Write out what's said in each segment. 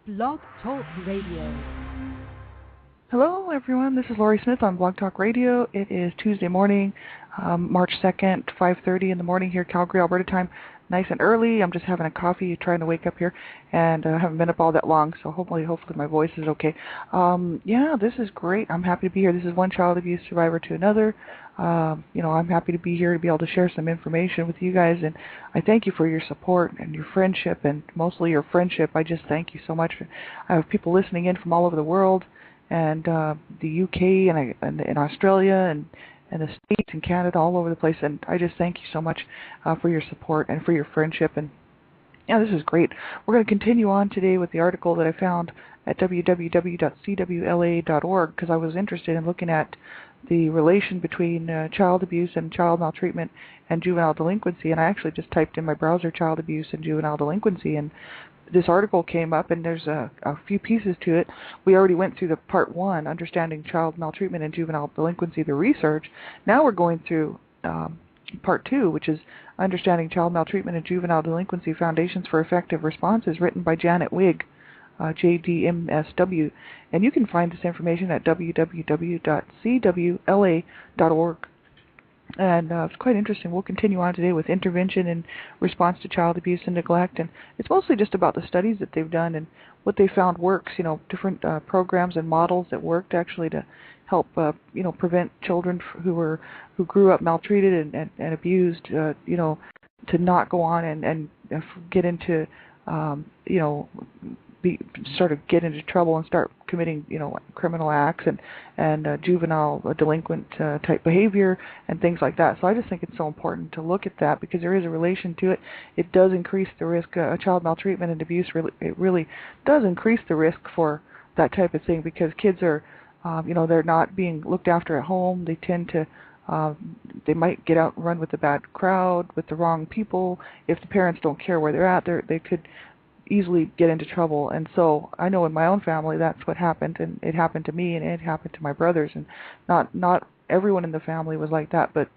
Blog Talk Radio. Hello, everyone. This is Lori Smith on Blog Talk Radio. It is Tuesday morning, March 2nd, 5:30 in the morning here, Calgary, Alberta time. Nice and early. I'm just having a coffee, trying to wake up here, and I haven't been up all that long, so hopefully my voice is okay. This is great. I'm happy to be here. This is one child abuse survivor to another. I'm happy to be here to be able to share some information with you guys, and I thank you for your support and your friendship, and mostly your friendship. I just thank you so much. I have people listening in from all over the world, and the UK and Australia and the States and Canada, all over the place. And I just thank you so much for your support and for your friendship. And yeah, this is great. We're going to continue on today with the article that I found at www.cwla.org because I was interested in looking at the relation between child abuse and child maltreatment and juvenile delinquency. And I actually just typed in my browser child abuse and juvenile delinquency, and this article came up, and there's a few pieces to it. We already went through the part one, understanding child maltreatment and juvenile delinquency, the research. Now we're going through part two, which is understanding child maltreatment and juvenile delinquency, foundations for effective responses, written by Janet Wigg, JDMSW. And you can find this information at www.cwla.org. And it's quite interesting. We'll continue on today with intervention in response to child abuse and neglect. And it's mostly just about the studies that they've done and what they found works, different programs and models that worked actually to help, prevent children who grew up maltreated and abused, to not go on and get into, get into trouble and start committing, criminal acts and juvenile delinquent type behavior and things like that. So I just think it's so important to look at that because there is a relation to it. It does increase the risk. Child maltreatment and abuse really does increase the risk for that type of thing because kids are, they're not being looked after at home. They tend to they might get out and run with a bad crowd, with the wrong people. If the parents don't care where they're at, they could easily get into trouble. And so I know in my own family that's what happened, and it happened to me and it happened to my brothers, and not everyone in the family was like that, but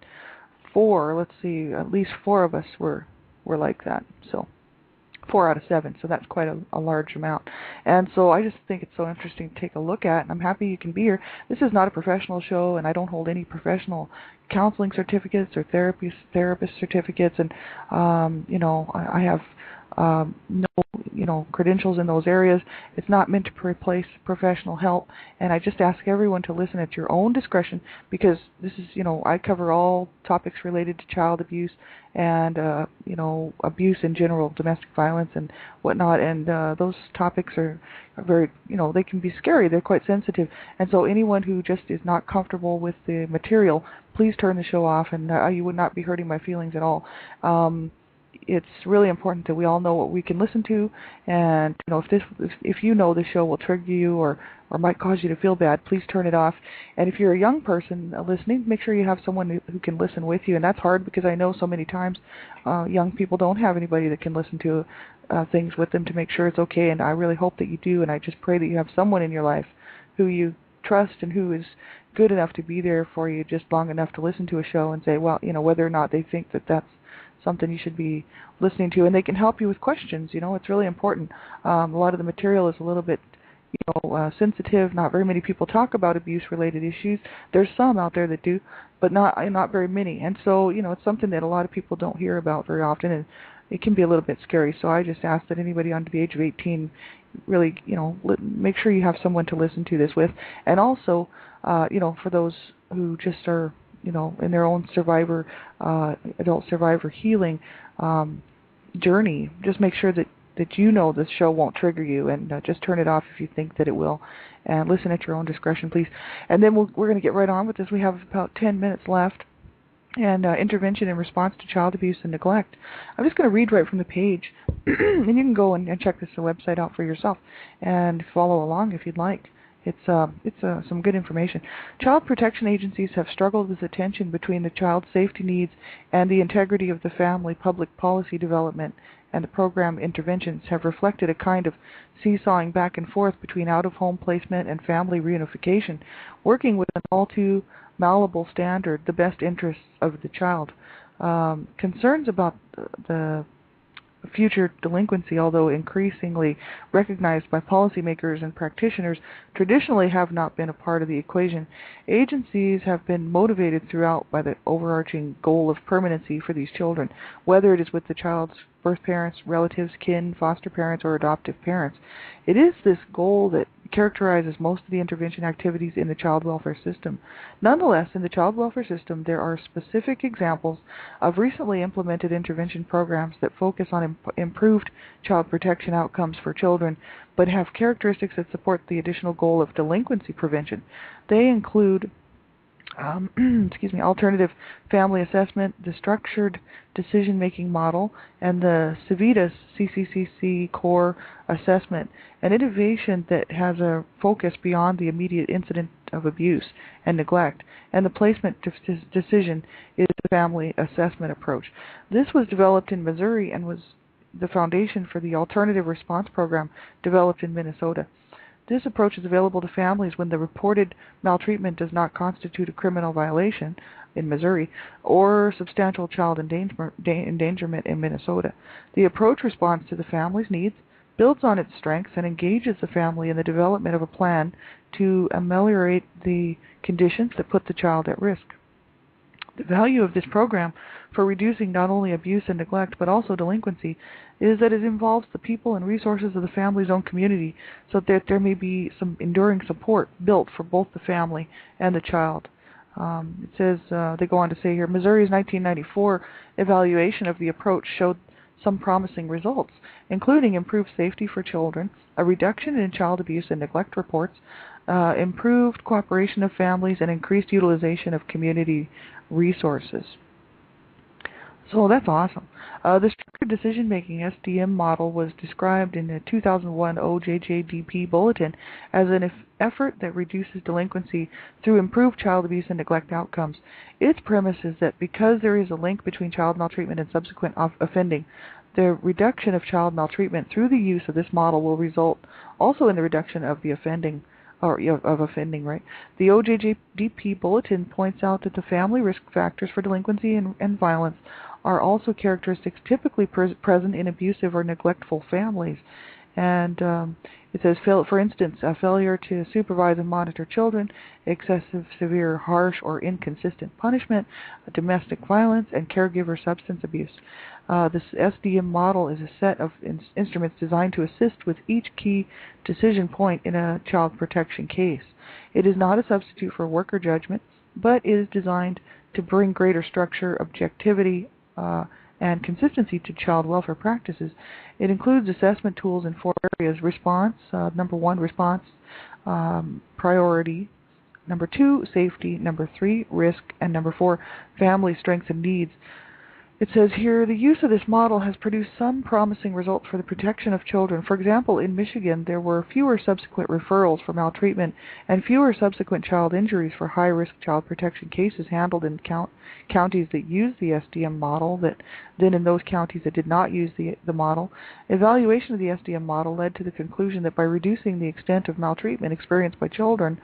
at least four of us were like that. So 4 out of 7, so that's quite a large amount. And so I just think it's so interesting to take a look at, and I'm happy you can be here. This is not a professional show, and I don't hold any professional counseling certificates or therapist certificates, and I have no credentials in those areas. It's not meant to replace professional help, and I just ask everyone to listen at your own discretion because this is, I cover all topics related to child abuse and, abuse in general, domestic violence and whatnot, and those topics are very, they can be scary. They're quite sensitive, and so anyone who just is not comfortable with the material, please turn the show off, and you would not be hurting my feelings at all. It's really important that we all know what we can listen to, and if you know the show will trigger you or might cause you to feel bad, please turn it off. And if you're a young person listening, make sure you have someone who can listen with you. And that's hard because I know so many times young people don't have anybody that can listen to things with them to make sure it's okay. And I really hope that you do. And I just pray that you have someone in your life who you trust and who is good enough to be there for you just long enough to listen to a show and say, well, whether or not they think that that's something you should be listening to, and they can help you with questions. It's really important. A lot of the material is a little bit, sensitive. Not very many people talk about abuse-related issues. There's some out there that do, but not very many. And so, it's something that a lot of people don't hear about very often, and it can be a little bit scary. So I just ask that anybody under the age of 18 really, make sure you have someone to listen to this with. And also, for those who just are, in their own adult survivor healing journey, just make sure that this show won't trigger you, and just turn it off if you think that it will, and listen at your own discretion, please. And then we're going to get right on with this. We have about 10 minutes left, and intervention in response to child abuse and neglect. I'm just going to read right from the page, and you can go and check the website out for yourself and follow along if you'd like. It's some good information. Child protection agencies have struggled with the tension between the child's safety needs and the integrity of the family. Public policy development and the program interventions have reflected a kind of seesawing back and forth between out-of-home placement and family reunification, working with an all-too malleable standard, the best interests of the child. Concerns about the future delinquency, although increasingly recognized by policymakers and practitioners, traditionally have not been a part of the equation. Agencies have been motivated throughout by the overarching goal of permanency for these children, whether it is with the child's birth parents, relatives, kin, foster parents, or adoptive parents. It is this goal that characterizes most of the intervention activities in the child welfare system. Nonetheless, in the child welfare system, there are specific examples of recently implemented intervention programs that focus on improved child protection outcomes for children, but have characteristics that support the additional goal of delinquency prevention. They include alternative family assessment, the structured decision-making model, and the Civitas CCCC core assessment, an innovation that has a focus beyond the immediate incident of abuse and neglect, and the placement decision is the family assessment approach. This was developed in Missouri and was the foundation for the alternative response program developed in Minnesota. This approach is available to families when the reported maltreatment does not constitute a criminal violation in Missouri or substantial child endangerment in Minnesota. The approach responds to the family's needs, builds on its strengths, and engages the family in the development of a plan to ameliorate the conditions that put the child at risk. The value of this program for reducing not only abuse and neglect but also delinquency is that it involves the people and resources of the family's own community so that there may be some enduring support built for both the family and the child. It says, they go on to say here, Missouri's 1994 evaluation of the approach showed some promising results, including improved safety for children, a reduction in child abuse and neglect reports, improved cooperation of families, and increased utilization of community resources. So that's awesome. The structured decision-making SDM model was described in the 2001 OJJDP Bulletin as an effort that reduces delinquency through improved child abuse and neglect outcomes. Its premise is that because there is a link between child maltreatment and subsequent offending, the reduction of child maltreatment through the use of this model will result also in the reduction of the offending. Right? The OJJDP Bulletin points out that the family risk factors for delinquency and violence are also characteristics typically present in abusive or neglectful families. And it says, for instance, a failure to supervise and monitor children, excessive, severe, harsh, or inconsistent punishment, domestic violence, and caregiver substance abuse. This SDM model is a set of instruments designed to assist with each key decision point in a child protection case. It is not a substitute for worker judgment, but is designed to bring greater structure, objectivity, and consistency to child welfare practices. It includes assessment tools in 4 areas: response, number 1, response, priority, number 2, safety, number 3, risk, and number 4, family strengths and needs. It says here, the use of this model has produced some promising results for the protection of children. For example, in Michigan, there were fewer subsequent referrals for maltreatment and fewer subsequent child injuries for high-risk child protection cases handled in counties that used the SDM model than in those counties that did not use the model. Evaluation of the SDM model led to the conclusion that by reducing the extent of maltreatment experienced by children,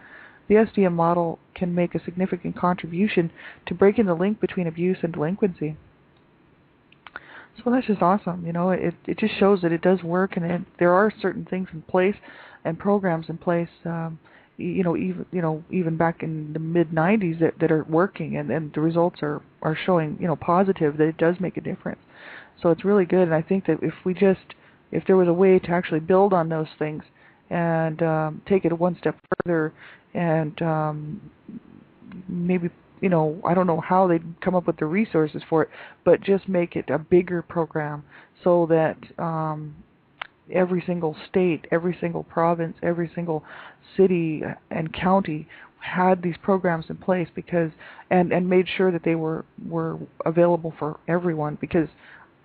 the SDM model can make a significant contribution to breaking the link between abuse and delinquency. So that's just awesome. It just shows that it does work, and there are certain things in place and programs in place, even back in the mid-90s that are working, and the results are showing, positive, that it does make a difference. So it's really good, and I think that if there was a way to actually build on those things and take it one step further and maybe I don't know how they'd come up with the resources for it, but just make it a bigger program so that every single state, every single province, every single city and county had these programs in place and made sure that they were available for everyone, because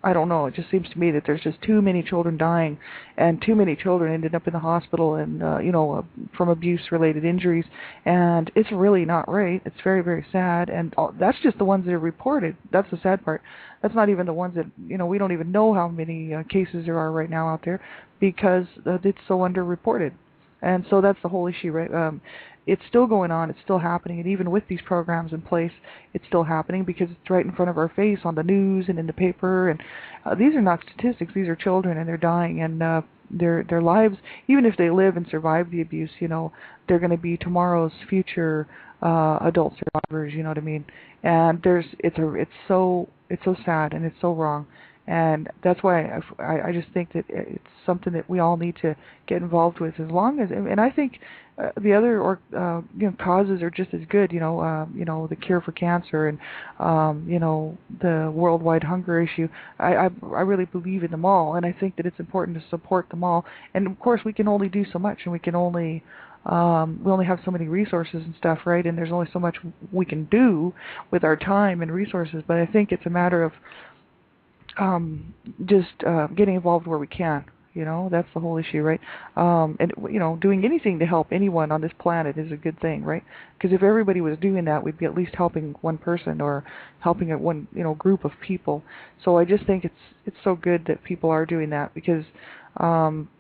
I don't know, it just seems to me that there's just too many children dying, and too many children ended up in the hospital and from abuse-related injuries, and it's really not right. It's very, very sad, and that's just the ones that are reported. That's the sad part. That's not even the ones that, we don't even know how many cases there are right now out there, because it's so underreported. And so that's the whole issue, right? It's still going on, it's still happening, and even with these programs in place, it's still happening because it's right in front of our face on the news and in the paper. And these are not statistics; these are children, and they're dying, and their lives, even if they live and survive the abuse, they're going to be tomorrow's future adult survivors. You know what I mean? And it's so sad and it's so wrong. And that's why I just think that it's something that we all need to get involved with. As long as, and I think the other causes are just as good. The cure for cancer and the worldwide hunger issue. I really believe in them all, and I think that it's important to support them all. And of course, we can only do so much, and we only have so many resources and stuff, right? And there's only so much we can do with our time and resources. But I think it's a matter of just getting involved where we can. That's the whole issue, right? And doing anything to help anyone on this planet is a good thing, right? Because if everybody was doing that, we'd be at least helping one person or helping one group of people. So I just think it's so good that people are doing that, because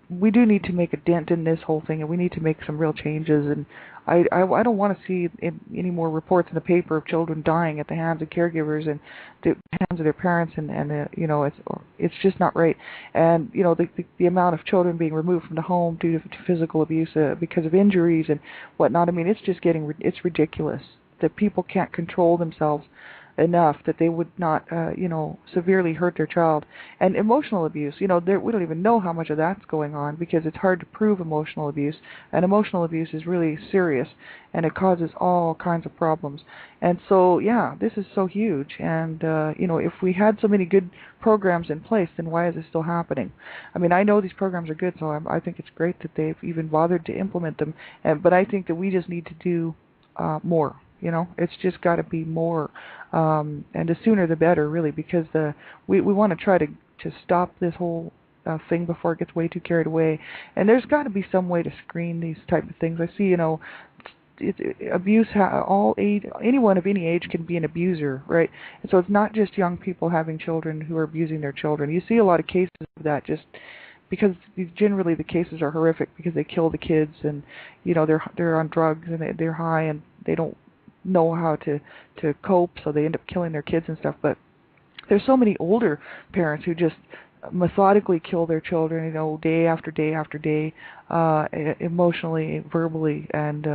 we do need to make a dent in this whole thing, and we need to make some real changes. And I don't want to see any more reports in the paper of children dying at the hands of caregivers and the hands of their parents, and it's just not right. And the amount of children being removed from the home due to physical abuse because of injuries and whatnot. I mean, it's just it's ridiculous that people can't control themselves enough that they would not, severely hurt their child. And emotional abuse, we don't even know how much of that's going on, because it's hard to prove emotional abuse. And emotional abuse is really serious, and it causes all kinds of problems. And so, yeah, this is so huge. And, if we had so many good programs in place, then why is it still happening? I mean, I know these programs are good, so I think it's great that they've even bothered to implement them. But I think that we just need to do more. It's just got to be more, and the sooner the better, really, because we want to try to stop this whole thing before it gets way too carried away. And there's got to be some way to screen these type of things. I see, abuse, anyone of any age can be an abuser, right? And so it's not just young people having children who are abusing their children. You see a lot of cases of that, just because generally the cases are horrific, because they kill the kids, and they're on drugs and they're high, and they don't know how to cope, so they end up killing their kids and stuff. But there's so many older parents who just methodically kill their children, day after day after day, emotionally, verbally, and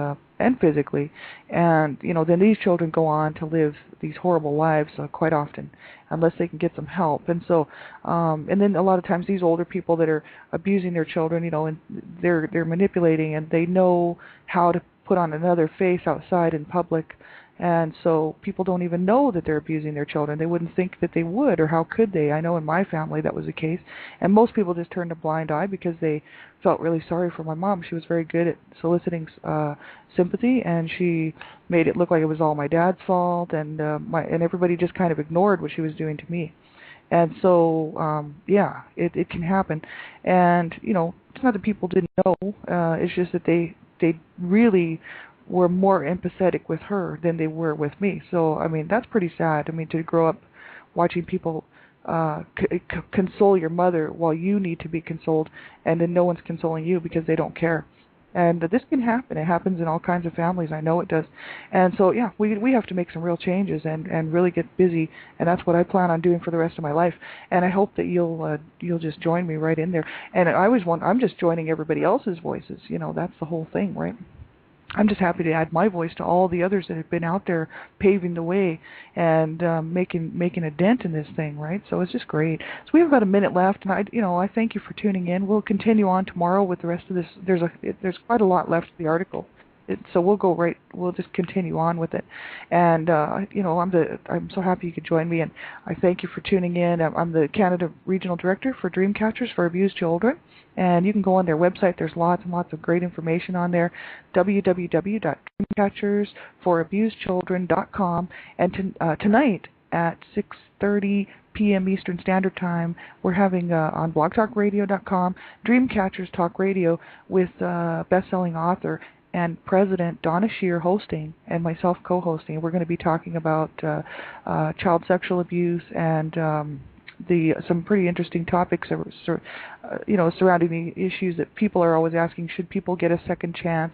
physically. And then these children go on to live these horrible lives quite often, unless they can get some help. And so, and then a lot of times these older people that are abusing their children, and they're manipulating, and they know how to put on another face outside in public. And so people don't even know that they're abusing their children. They wouldn't think that they would, or how could they? I know in my family that was the case. And most people just turned a blind eye because they felt really sorry for my mom. She was very good at soliciting sympathy, and she made it look like it was all my dad's fault, and everybody just kind of ignored what she was doing to me. And so, it can happen. And, it's not that people didn't know. It's just that they really were more empathetic with her than they were with me. So, I mean, that's pretty sad. I mean, to grow up watching people console your mother while you need to be consoled, and then no one's consoling you because they don't care. And this can happen. It happens in all kinds of families. I know it does. And so, yeah, we have to make some real changes and really get busy. And that's what I plan on doing for the rest of my life. And I hope that you'll just join me right in there. And I'm just joining everybody else's voices. That's the whole thing, right? I'm just happy to add my voice to all the others that have been out there paving the way and making a dent in this thing, right? So it's just great. So we have about a minute left, and I thank you for tuning in. We'll continue on tomorrow with the rest of this. There's quite a lot left of the article. So we'll just continue on with it. And, I'm so happy you could join me, and I thank you for tuning in. I'm the Canada Regional Director for Dreamcatchers for Abused Children, and you can go on their website. There's lots and lots of great information on there, www.dreamcatchersforabusedchildren.com. And tonight at 6:30 p.m. Eastern Standard Time, we're having on blogtalkradio.com Dreamcatchers Talk Radio with best-selling author and President Donna Shear hosting, and myself co-hosting. We're going to be talking about child sexual abuse and some pretty interesting topics, surrounding the issues that people are always asking. Should people get a second chance?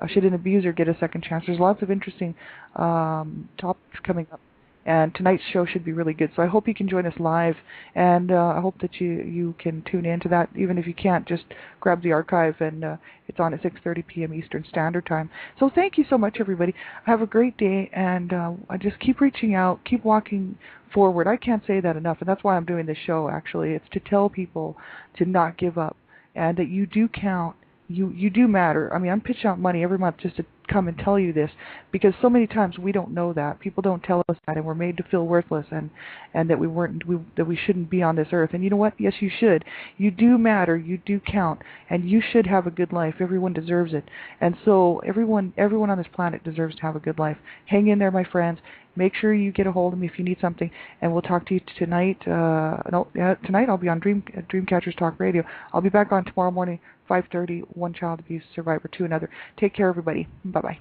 Should an abuser get a second chance? There's lots of interesting topics coming up. And tonight's show should be really good. So I hope you can join us live, and I hope that you can tune in to that. Even if you can't, just grab the archive, and it's on at 6:30 p.m. Eastern Standard Time. So thank you so much, everybody. Have a great day, and I just keep reaching out, keep walking forward. I can't say that enough, and that's why I'm doing this show, actually. It's to tell people to not give up, and that you do count. You do matter. I mean, I'm pitching out money every month just to come and tell you this, because so many times we don't know that. People don't tell us that, and we're made to feel worthless, and that that we shouldn't be on this earth. And you know what? Yes, you should. You do matter. You do count, and you should have a good life. Everyone deserves it, and so everyone on this planet deserves to have a good life. Hang in there, my friends. Make sure you get a hold of me if you need something, and we'll talk to you tonight. Tonight I'll be on Dreamcatchers Talk Radio. I'll be back on tomorrow morning, 5:30. One child abuse survivor to another. Take care, everybody. Bye-bye.